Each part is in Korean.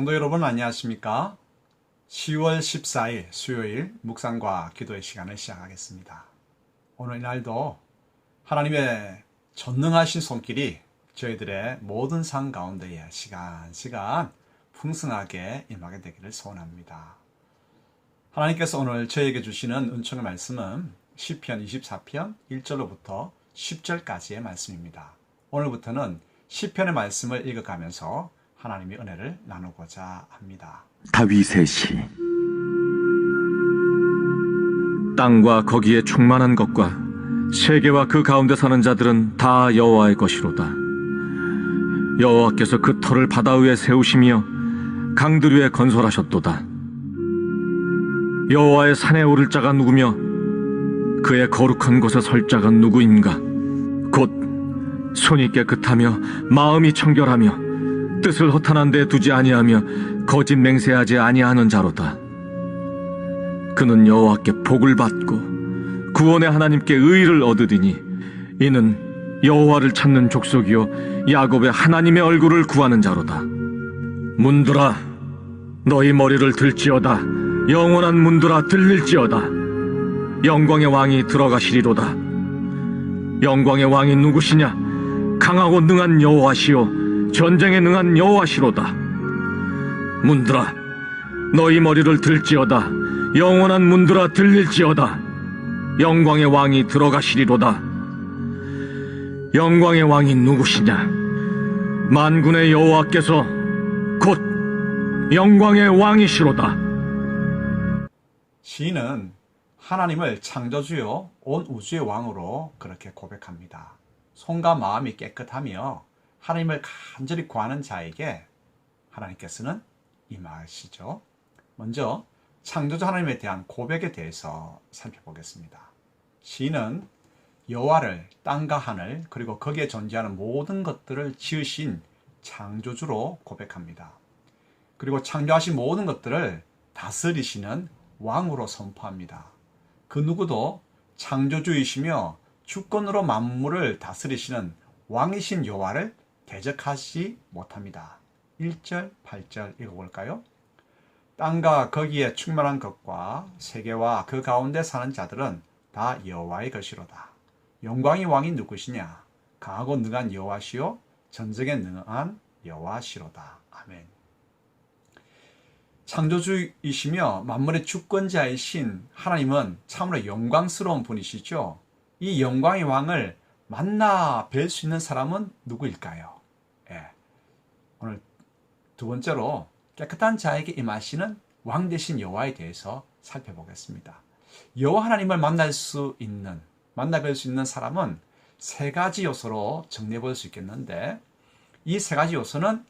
성도 여러분 안녕하십니까? 10월 14일 수요일 묵상과 기도의 시간을 시작하겠습니다. 오늘날도 하나님의 전능하신 손길이 저희들의 모든 삶 가운데에 시간 풍성하게 임하게 되기를 소원합니다. 하나님께서 오늘 저에게 주시는 은총의 말씀은 시편 24편 1절로부터 10절까지의 말씀입니다. 오늘부터는 시편의 말씀을 읽어가면서 하나님의 은혜를 나누고자 합니다. 다윗의 시. 땅과 거기에 충만한 것과 세계와 그 가운데 사는 자들은 다 여호와의 것이로다. 여호와께서 그 터를 바다 위에 세우시며 강들 위에 건설하셨도다. 여호와의 산에 오를 자가 누구며 그의 거룩한 곳에 설 자가 누구인가? 곧 손이 깨끗하며 마음이 청결하며 뜻을 허탄한 데 두지 아니하며 거짓 맹세하지 아니하는 자로다. 그는 여호와께 복을 받고 구원의 하나님께 의를 얻으리니 이는 여호와를 찾는 족속이요 야곱의 하나님의 얼굴을 구하는 자로다. 문들아 너희 머리를 들지어다. 영원한 문들아 들릴지어다. 영광의 왕이 들어가시리로다. 영광의 왕이 누구시냐? 강하고 능한 여호와시요 전쟁에 능한 여호와시로다. 문들아 너희 머리를 들지어다. 영원한 문들아 들릴지어다. 영광의 왕이 들어가시리로다. 영광의 왕이 누구시냐? 만군의 여호와께서 곧 영광의 왕이시로다. 시인은 하나님을 창조주요 온 우주의 왕으로 그렇게 고백합니다. 손과 마음이 깨끗하며 하나님을 간절히 구하는 자에게 하나님께서는 임하시죠. 먼저 창조주 하나님에 대한 고백에 대해서 살펴보겠습니다. 시인은 여호와를 땅과 하늘 그리고 거기에 존재하는 모든 것들을 지으신 창조주로 고백합니다. 그리고 창조하신 모든 것들을 다스리시는 왕으로 선포합니다. 그 누구도 창조주이시며 주권으로 만물을 다스리시는 왕이신 여호와를 대적하지 못합니다. 1절, 8절 읽어볼까요? 땅과 거기에 충만한 것과 세계와 그 가운데 사는 자들은 다 여호와의 것이로다. 영광의 왕이 누구시냐? 강하고 능한 여호와시요 전쟁에 능한 여호와시로다. 아멘. 창조주이시며 만물의 주권자이신 하나님은 참으로 영광스러운 분이시죠. 이 영광의 왕을 만나 뵐 수 있는 사람은 누구일까요? 오늘 두 번째로 깨끗한 자에게 임하시는 왕 되신 여호와에 대해서 살펴보겠습니다. 여호와 하나님을 만나뵐 수 있는 사람은 세 가지 요소로 정리해 볼 수 있겠는데 이 세 가지 요소는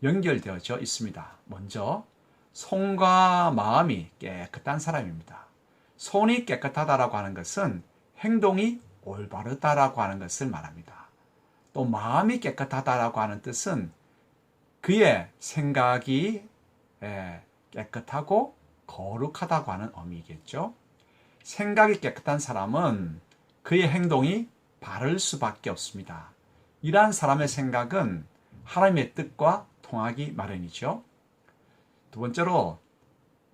연결되어져 있습니다. 먼저 손과 마음이 깨끗한 사람입니다. 손이 깨끗하다라고 하는 것은 행동이 올바르다라고 하는 것을 말합니다. 또 마음이 깨끗하다라고 하는 뜻은 그의 생각이 깨끗하고 거룩하다고 하는 의미겠죠. 생각이 깨끗한 사람은 그의 행동이 바를 수밖에 없습니다. 이러한 사람의 생각은 하나님의 뜻과 통하기 마련이죠. 두 번째로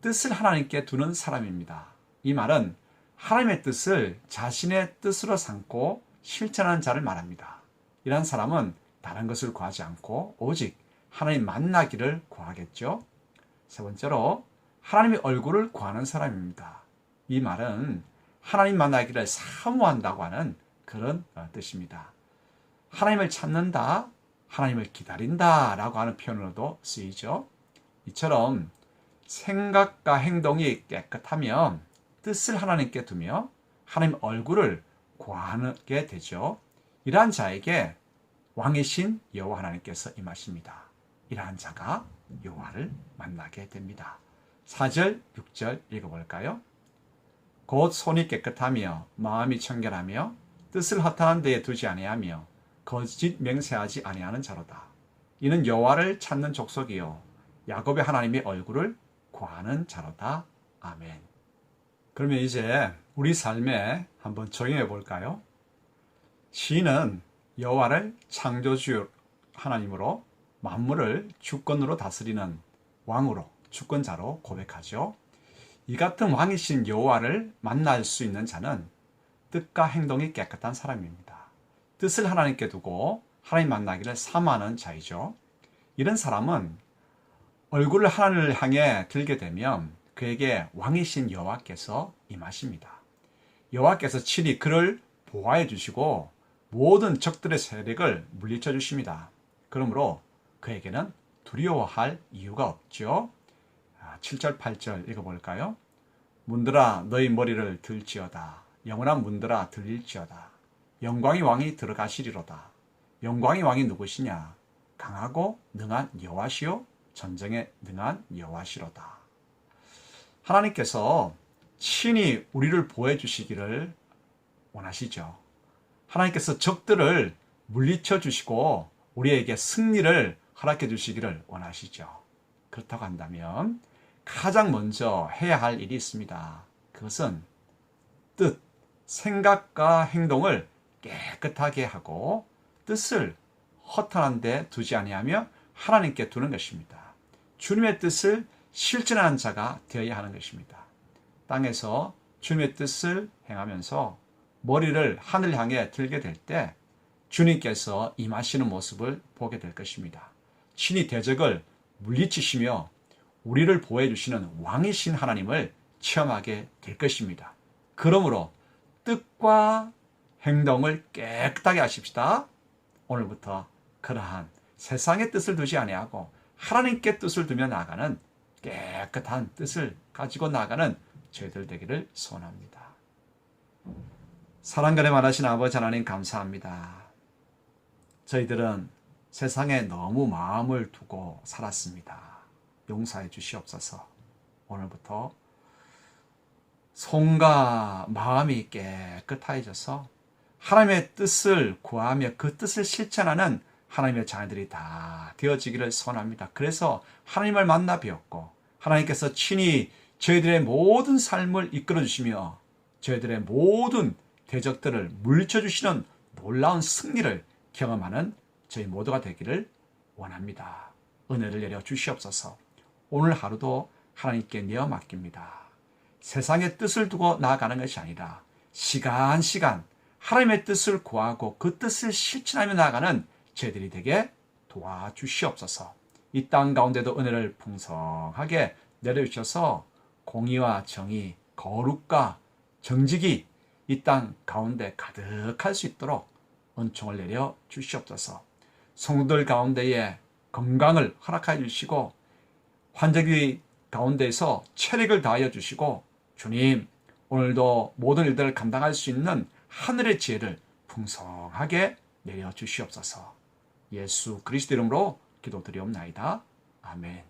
뜻을 하나님께 두는 사람입니다. 이 말은 하나님의 뜻을 자신의 뜻으로 삼고 실천하는 자를 말합니다. 이러한 사람은 다른 것을 구하지 않고 오직 하나님 만나기를 구하겠죠. 세 번째로 하나님의 얼굴을 구하는 사람입니다. 이 말은 하나님 만나기를 사모한다고 하는 그런 뜻입니다. 하나님을 찾는다, 하나님을 기다린다 라고 하는 표현으로도 쓰이죠. 이처럼 생각과 행동이 깨끗하면 뜻을 하나님께 두며 하나님 얼굴을 구하게 되죠. 이러한 자에게 왕이신 여호와 하나님께서 임하십니다. 이러한 자가 여호와를 만나게 됩니다. 4절, 6절 읽어볼까요? 곧 손이 깨끗하며 마음이 청결하며 뜻을 허탄한 데에 두지 아니하며 거짓 맹세하지 아니하는 자로다. 이는 여호와를 찾는 족속이요 야곱의 하나님의 얼굴을 구하는 자로다. 아멘. 그러면 이제 우리 삶에 한번 적용해 볼까요? 시인은 여호와를 창조주 하나님으로 만물을 주권으로 다스리는 왕으로 주권자로 고백하죠. 이 같은 왕이신 여호와를 만날 수 있는 자는 뜻과 행동이 깨끗한 사람입니다. 뜻을 하나님께 두고 하나님 만나기를 사모하는 자이죠. 이런 사람은 얼굴을 하나님을 향해 들게 되면 그에게 왕이신 여호와께서 임하십니다. 여호와께서 친히 그를 보호해 주시고 모든 적들의 세력을 물리쳐 주십니다. 그러므로 그에게는 두려워할 이유가 없죠. 7절 8절 읽어볼까요? 문들아 너희 머리를 들지어다. 영원한 문들아 들릴지어다. 영광의 왕이 들어가시리로다. 영광의 왕이 누구시냐? 강하고 능한 여호와시요 전쟁에 능한 여호와시로다. 하나님께서 친히 우리를 보호해 주시기를 원하시죠. 하나님께서 적들을 물리쳐 주시고 우리에게 승리를 허락해 주시기를 원하시죠. 그렇다고 한다면 가장 먼저 해야 할 일이 있습니다. 그것은 뜻, 생각과 행동을 깨끗하게 하고 뜻을 허탄한 데 두지 아니하며 하나님께 두는 것입니다. 주님의 뜻을 실천하는 자가 되어야 하는 것입니다. 땅에서 주님의 뜻을 행하면서 머리를 하늘 향해 들게 될 때 주님께서 임하시는 모습을 보게 될 것입니다. 친히 대적을 물리치시며 우리를 보호해 주시는 왕이신 하나님을 체험하게 될 것입니다. 그러므로 뜻과 행동을 깨끗하게 하십시다. 오늘부터 그러한 세상의 뜻을 두지 아니하고 하나님께 뜻을 두며 나아가는 깨끗한 뜻을 가지고 나아가는 저희들 되기를 소원합니다. 사랑간에 많으신 아버지 하나님 감사합니다. 저희들은 세상에 너무 마음을 두고 살았습니다. 용서해 주시옵소서. 오늘부터 손과 마음이 깨끗해져서 하나님의 뜻을 구하며 그 뜻을 실천하는 하나님의 자녀들이 다 되어지기를 소원합니다. 그래서 하나님을 만나 뵈었고 하나님께서 친히 저희들의 모든 삶을 이끌어 주시며 저희들의 모든 대적들을 물리쳐 주시는 놀라운 승리를 경험하는 저희 모두가 되기를 원합니다. 은혜를 내려 주시옵소서. 오늘 하루도 하나님께 내어 맡깁니다. 세상의 뜻을 두고 나아가는 것이 아니라 시간 하나님의 뜻을 구하고 그 뜻을 실천하며 나아가는 저희들이 되게 도와주시옵소서. 이 땅 가운데도 은혜를 풍성하게 내려주셔서 공의와 정의, 거룩과 정직이 이 땅 가운데 가득할 수 있도록 은총을 내려 주시옵소서. 성도들 가운데에 건강을 허락하여 주시고 환자기 가운데에서 체력을 다하여 주시고 주님 오늘도 모든 일들을 감당할 수 있는 하늘의 지혜를 풍성하게 내려 주시옵소서. 예수 그리스도 이름으로 기도드리옵나이다. 아멘.